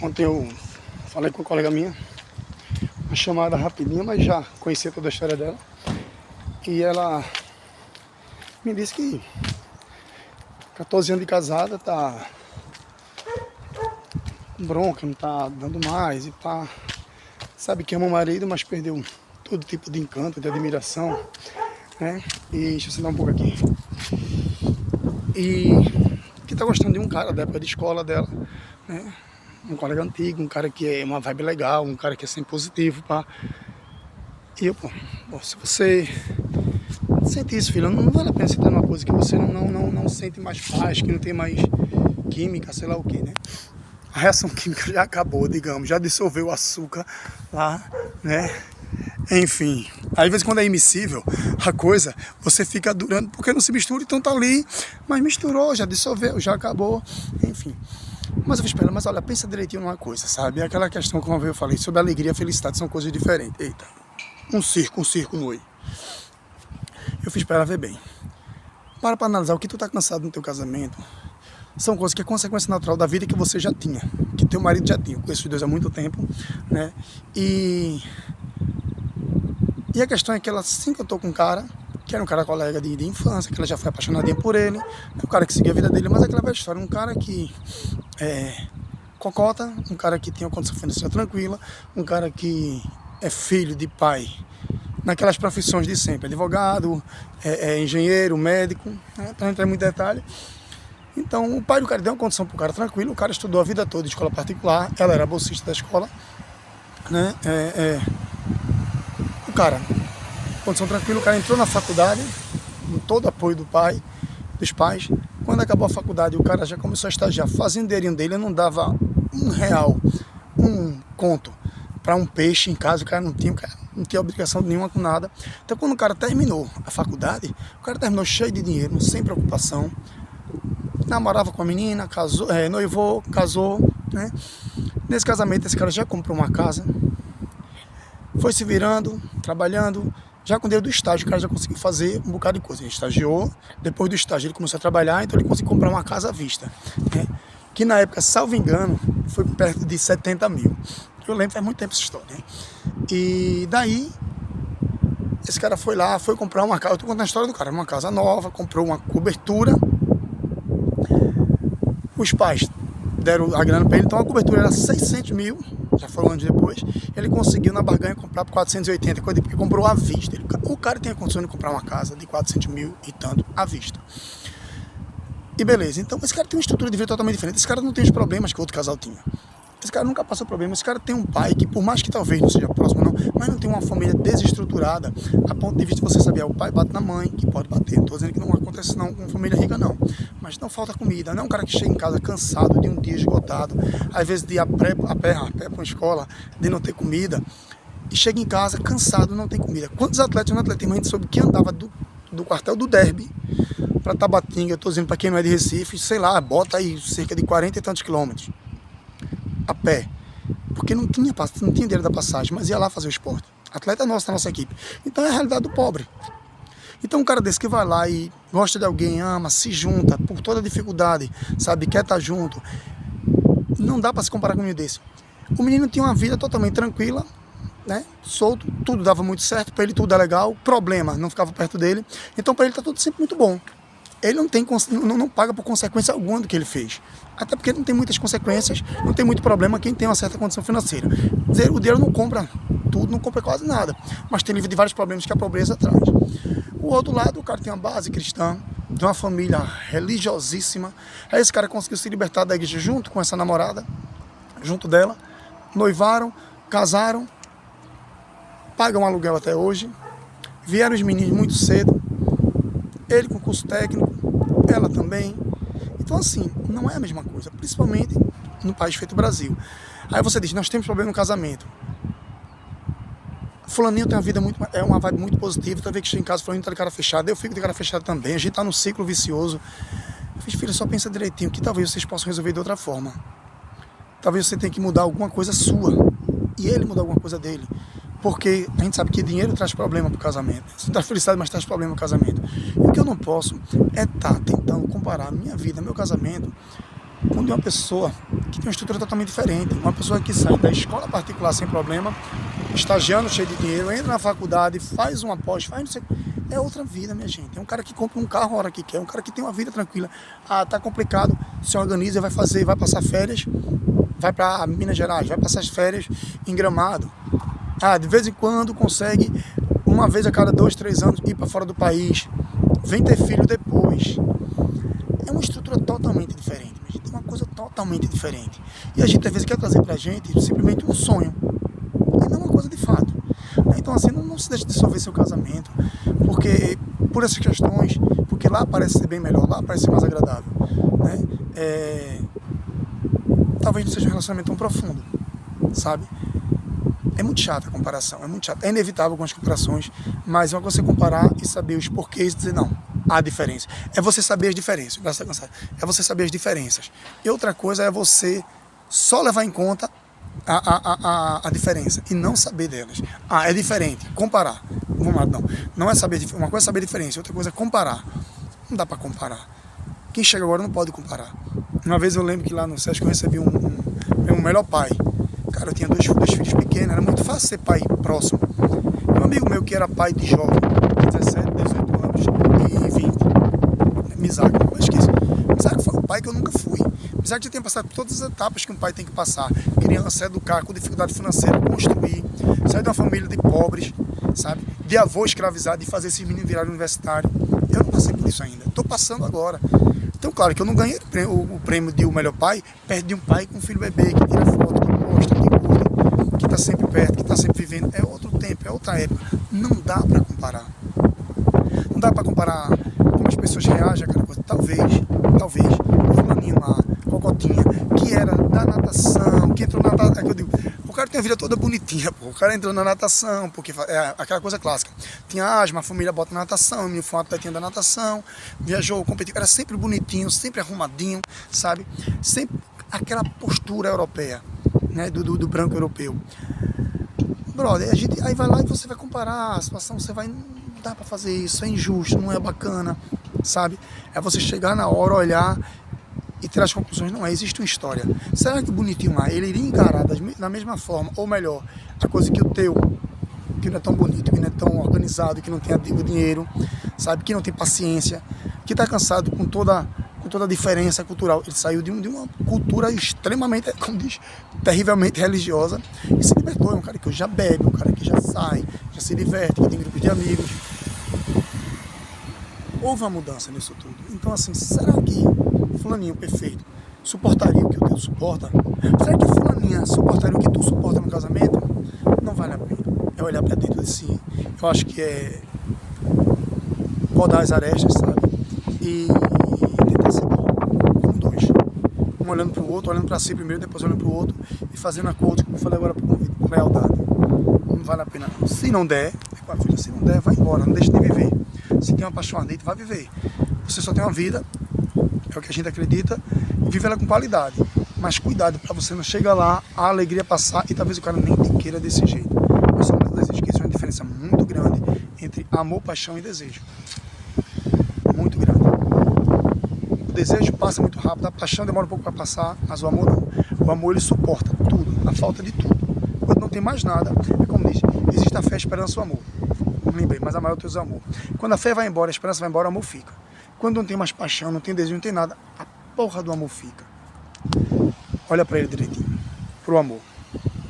Ontem eu falei com uma colega minha, uma chamada rapidinha, mas já conhecia toda a história dela. E ela me disse que 14 anos de casada, tá com bronca, não tá dando mais e pá. Sabe que ama o marido, mas perdeu todo tipo de encanto, de admiração, né? E deixa eu sentar um pouco aqui. E que tá gostando de um cara da época de escola dela, né? Um colega antigo, um cara que é uma vibe legal, um cara que é sempre positivo, pá. E eu, pô, se você sente isso, filho, não vale a pena você estar numa coisa que você não sente mais paz, que não tem mais química, sei lá o que, né? A reação química já acabou, digamos, já dissolveu o açúcar lá, né? Enfim, às vezes quando é imissível a coisa, você fica durando, porque não se mistura, então tá ali, mas misturou, já dissolveu, já acabou, enfim. Mas eu fiz pra ela, mas olha, pensa direitinho numa coisa, sabe? Aquela questão que uma vez eu falei sobre alegria e felicidade são coisas diferentes. Eita, um circo no oi. Eu fiz pra ela ver bem. Para analisar o que tu tá cansado no teu casamento. São coisas que é consequência natural da vida que você já tinha, que teu marido já tinha. Eu conheço os dois há muito tempo, né? E a questão é que ela, assim que eu tô com um cara, que era um cara colega de infância, que ela já foi apaixonadinha por ele, um cara que seguia a vida dele, mas aquela velha história, um cara que cocota, um cara que tem uma condição financeira tranquila, um cara que é filho de pai naquelas profissões de sempre, advogado, engenheiro, médico, né? Para não entrar em muito detalhe. Então o pai do cara deu uma condição para o cara tranquilo, o cara estudou a vida toda em escola particular, ela era bolsista da escola, né? O cara, condição tranquila, o cara entrou na faculdade, com todo o apoio do pai, dos pais. Quando acabou a faculdade, o cara já começou a estagiar, fazendeirinho dele, não dava R$ 1, um conto para um peixe em casa, o cara não tinha obrigação nenhuma com nada. Então quando o cara terminou a faculdade, o cara terminou cheio de dinheiro, sem preocupação, namorava com a menina, casou, noivou, casou, né? Nesse casamento esse cara já comprou uma casa, foi se virando, trabalhando, já com o dinheiro do estágio o cara já conseguiu fazer um bocado de coisa. Ele estagiou, depois do estágio ele começou a trabalhar, então ele conseguiu comprar uma casa à vista, né? Que na época, salvo engano, foi perto de 70 mil. Eu lembro, faz muito tempo essa história, né? E daí, esse cara foi lá, foi comprar uma casa, eu tô contando a história do cara, uma casa nova, comprou uma cobertura. Os pais deram a grana para ele, então a cobertura era 600 mil, já foi um ano depois. Ele conseguiu na barganha comprar por 480, porque comprou à vista. O cara tem a condição de comprar uma casa de 400 mil e tanto à vista. E beleza, então esse cara tem uma estrutura de vida totalmente diferente. Esse cara não tem os problemas que o outro casal tinha. Esse cara nunca passou problema. Esse cara tem um pai que, por mais que talvez não seja próximo, não, mas não tem uma família desestruturada a ponto de vista você saber, o pai bate na mãe, que pode bater. Não estou dizendo que não acontece não com família rica, não. Mas não falta comida. Não é um cara que chega em casa cansado, de um dia esgotado, às vezes de ir a pé para uma escola, de não ter comida, e chega em casa cansado, não tem comida. Quantos atletas no atletismo a gente soube que andava do quartel do Derby para Tabatinga, eu estou dizendo para quem não é de Recife, sei lá, bota aí cerca de 40 e tantos quilômetros a pé, porque não tinha dinheiro da passagem, mas ia lá fazer o esporte. Atleta nosso da nossa equipe. Então é a realidade do pobre. Então um cara desse que vai lá e gosta de alguém, ama, se junta por toda a dificuldade, sabe, quer estar junto, não dá para se comparar com um menino desse. O menino tinha uma vida totalmente tranquila, né, solto, tudo dava muito certo, para ele tudo é legal, problema não ficava perto dele, então para ele tá tudo sempre muito bom. Ele não paga por consequência alguma do que ele fez. Até porque não tem muitas consequências, não tem muito problema quem tem uma certa condição financeira. O dinheiro não compra tudo, não compra quase nada, mas tem livre de vários problemas que a pobreza traz. O outro lado, o cara tem uma base cristã, de uma família religiosíssima. Aí esse cara conseguiu se libertar da igreja junto com essa namorada, junto dela, noivaram, casaram, pagam aluguel até hoje, vieram os meninos muito cedo, ele com curso técnico, ela também. Então assim, não é a mesma coisa, principalmente no país feito Brasil. Aí você diz, nós temos problema no casamento. Fulaninho tem uma vida muito, uma vibe muito positiva, toda vez que chega em casa, fulaninho tá de cara fechada, eu fico de cara fechada também, a gente tá num ciclo vicioso. Eu fiz, filho, só pensa direitinho, que talvez vocês possam resolver de outra forma. Talvez você tenha que mudar alguma coisa sua, e ele mudar alguma coisa dele. Porque a gente sabe que dinheiro traz problema para o casamento. Isso traz felicidade, mas traz problema para o casamento. E o que eu não posso é estar tentando comparar minha vida, meu casamento, quando é uma pessoa que tem uma estrutura totalmente diferente, uma pessoa que sai da escola particular sem problema, estagiando cheio de dinheiro, entra na faculdade, faz uma pós, faz não sei, é outra vida, minha gente. É um cara que compra um carro a hora que quer, um cara que tem uma vida tranquila. Ah, tá complicado, se organiza, vai fazer, vai passar férias, vai para Minas Gerais, vai passar as férias em Gramado. Ah, de vez em quando consegue, uma vez a cada 2, 3 anos, ir para fora do país, vem ter filho depois. É uma estrutura totalmente diferente, minha gente. É uma coisa totalmente diferente. E a gente às vezes quer trazer pra gente simplesmente um sonho, e não uma coisa de fato. Então assim, não se deixe dissolver seu casamento, porque por essas questões, porque lá parece ser bem melhor, lá parece ser mais agradável, né? Talvez não seja um relacionamento tão profundo, sabe? É muito chata a comparação, é muito chato. É inevitável algumas comparações, mas é uma coisa você comparar e saber os porquês e dizer não, há diferença. É você saber as diferenças, é você saber as diferenças. E outra coisa é você só levar em conta a diferença e não saber delas. Ah, é diferente, comparar. Vamos lá, não é saber, uma coisa é saber a diferença, outra coisa é comparar. Não dá para comparar. Quem chega agora não pode comparar. Uma vez eu lembro que lá no Sesc eu recebi um melhor pai. Cara, eu tinha dois filhos pequenos, era muito fácil ser pai próximo. Um amigo meu que era pai de jovem, 17, 18 anos e 20, Misak, eu esqueci. Misak foi o pai que eu nunca fui. Misak já tinha passado por todas as etapas que um pai tem que passar. Criança, educar, com dificuldade financeira, construir, sair de uma família de pobres, sabe? De avô escravizado e fazer esses meninos virarem universitário. Eu não passei por isso ainda, estou passando agora. Então, claro que eu não ganhei o prêmio de o melhor pai perto de um pai com um filho bebê, que tira foto, que posta, que curte, que está sempre perto, que está sempre vivendo. É outro tempo, é outra época. Não dá para comparar. Não dá para comparar como as pessoas reagem a cada coisa. Talvez, o fulaninho lá, Cocotinha, que era da natação, que entrou na natação, é que eu digo, o cara tem a vida toda bonitinha, pô. O cara entrou na natação, porque é aquela coisa clássica. Tinha asma, a família bota na natação, o menino foi um atletinha da natação, viajou, competiu, era sempre bonitinho, sempre arrumadinho, sabe? Sempre aquela postura europeia, né? Do branco europeu. Brother, aí vai lá e você vai comparar a situação, você vai, não dá pra fazer isso, é injusto, não é bacana, sabe? É você chegar na hora, olhar e tirar as conclusões. Não é, existe uma história. Será que o bonitinho lá, ele iria encarar da mesma forma, ou melhor, a coisa que o teu, que não é tão bonito, que não é tão organizado, que não tem o dinheiro, sabe, que não tem paciência, que está cansado com toda a diferença cultural. Ele saiu de uma cultura extremamente, como diz, terrivelmente religiosa, e se libertou. É um cara que já bebe, um cara que já sai, já se diverte, que tem grupos de amigos. Houve uma mudança nisso tudo. Então assim, será que fulaninho perfeito suportaria o que o teu suporta? Será que fulaninha suportaria o que tu suporta no casamento? Não vale a pena. É olhar para dentro de si. Eu acho que é rodar as arestas, sabe? E tentar ser bom, como dois. Um olhando para o outro, olhando para si primeiro, depois olhando para o outro e fazendo acordos, como eu falei agora, com lealdade. Não vale a pena. Se não der, se não der, vai embora, não deixe de viver. Se tem uma paixão ardente, vai viver. Você só tem uma vida, é o que a gente acredita, e vive ela com qualidade. Mas cuidado para você não chegar lá, a alegria passar e talvez o cara nem te queira desse jeito. Nós somos desejos, que isso é uma diferença muito grande entre amor, paixão e desejo. Muito grande. O desejo passa muito rápido, a paixão demora um pouco para passar, mas o amor não. O amor ele suporta tudo, a falta de tudo. Quando não tem mais nada, é como diz, existe a fé, a esperança e o amor. Não lembrei, mas a maior Deus é o amor. Quando a fé vai embora, a esperança vai embora, o amor fica. Quando não tem mais paixão, não tem desejo, não tem nada, a porra do amor fica. Olha para ele direitinho, pro amor.